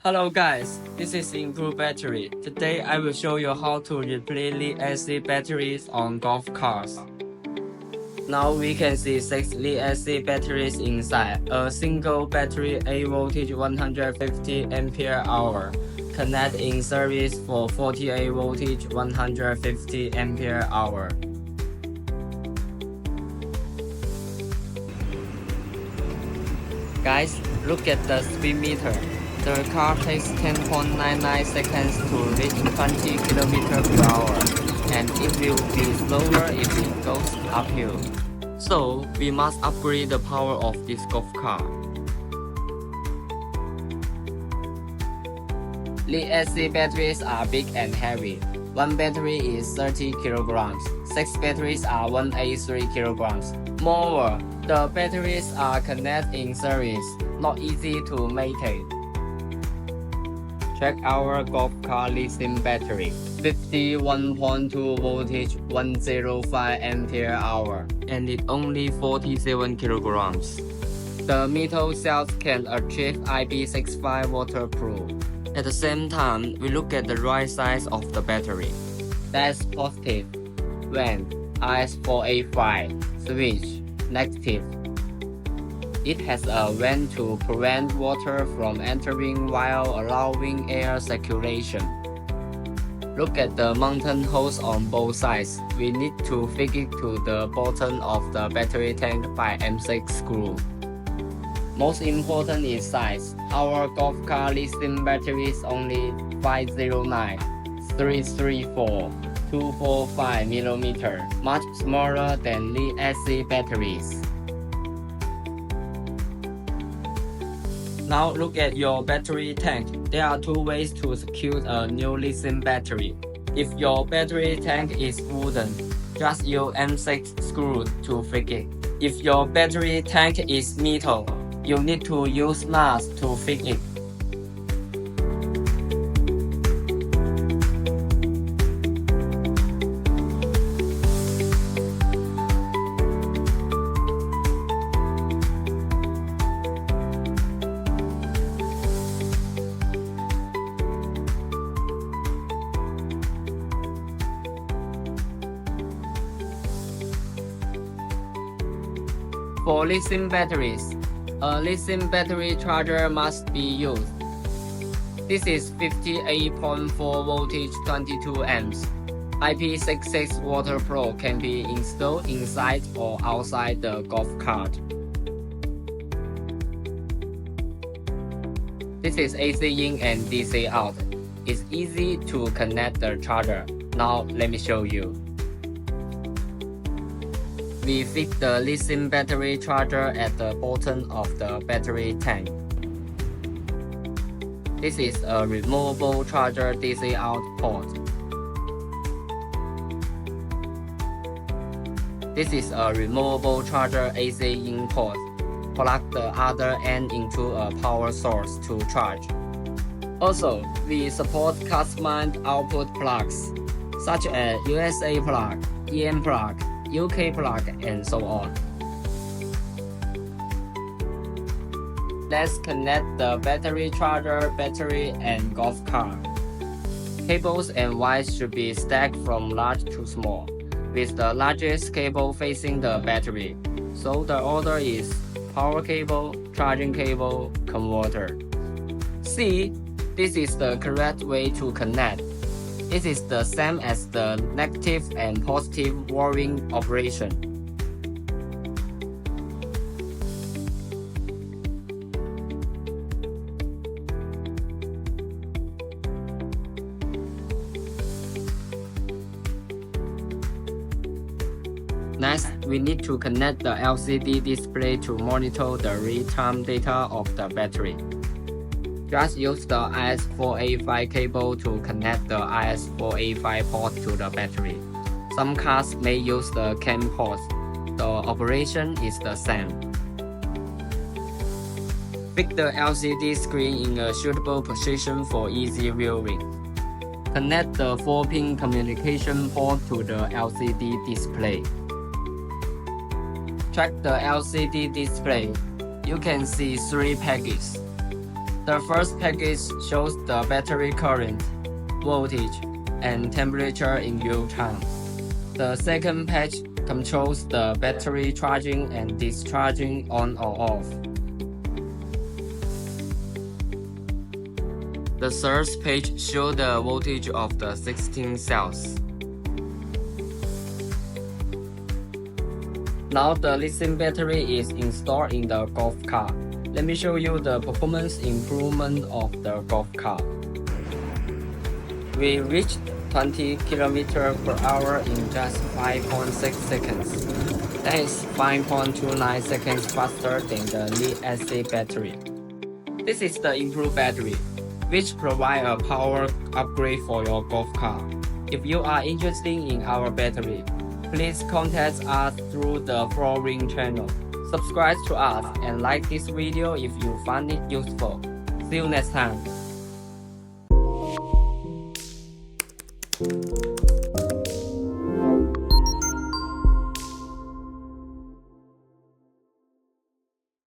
Hello guys, this is Improve Battery. Today I will show you how to replace lead-acid batteries on golf carts. Now we can see 6 lead-acid batteries inside. A single battery A voltage 150 Ah. Connect in series for 48 voltage 150 Ah. Guys, look at the speed meter. The car takes 10.99 seconds to reach 20 km/h, and it will be slower if it goes uphill. So, we must upgrade the power of this golf cart. Lead-acid batteries are big and heavy. One battery is 30 kilograms. 6 batteries are 183 kilograms. Moreover, the batteries are connected in series, not easy to maintain. Check our golf cart lithium battery. 51.2 voltage 105 Ah, and it only 47 kilograms. The metal cells can achieve IP65 waterproof. At the same time, we look at the right side of the battery. That's positive. When IS485 switch negative. It has a vent to prevent water from entering while allowing air circulation. Look at the mounting holes on both sides. We need to fit it to the bottom of the battery tank by M6 screw. Most important is size. Our golf cart lithium battery is only 509, 334, 245 mm, much smaller than lead-acid batteries. Now look at your battery tank. There are two ways to secure a new lithium battery. If your battery tank is wooden, just use M6 screw to fit it. If your battery tank is metal, you need to use nuts to fit it. For lithium batteries, a lithium battery charger must be used. This is 58.4 voltage 22 amps. IP66 waterproof can be installed inside or outside the golf cart. This is AC in and DC out. It's easy to connect the charger. Now let me show you. We fit the lithium battery charger at the bottom of the battery tank. This is a removable charger DC out port. This is a removable charger AC in port. Plug the other end into a power source to charge. Also, we support customized output plugs, such as USA plug, EM plug, UK plug, and so on. Let's connect the battery charger, battery, and golf cart. Cables and wires should be stacked from large to small, with the largest cable facing the battery. So the order is power cable, charging cable, converter. See, this is the correct way to connect. It is the same as the negative and positive wiring operation. Next, we need to connect the LCD display to monitor the real-time data of the battery. Just use the IS485 cable to connect the IS485 port to the battery. Some cars may use the CAN port. The operation is the same. Fix the LCD screen in a suitable position for easy viewing. Connect the 4-pin communication port to the LCD display. Check the LCD display. You can see 3 packets. The first package shows the battery current, voltage, and temperature in real time. The second page controls the battery charging and discharging on or off. The third page shows the voltage of the 16 cells. Now the lithium battery is installed in the golf cart. Let me show you the performance improvement of the golf cart. We reached 20 km per hour in just 5.6 seconds. That is 5.29 seconds faster than the lead-acid battery. This is the improved battery, which provides a power upgrade for your golf cart. If you are interested in our battery, please contact us through the following channel. Subscribe to us and like this video if you find it useful. See you next time.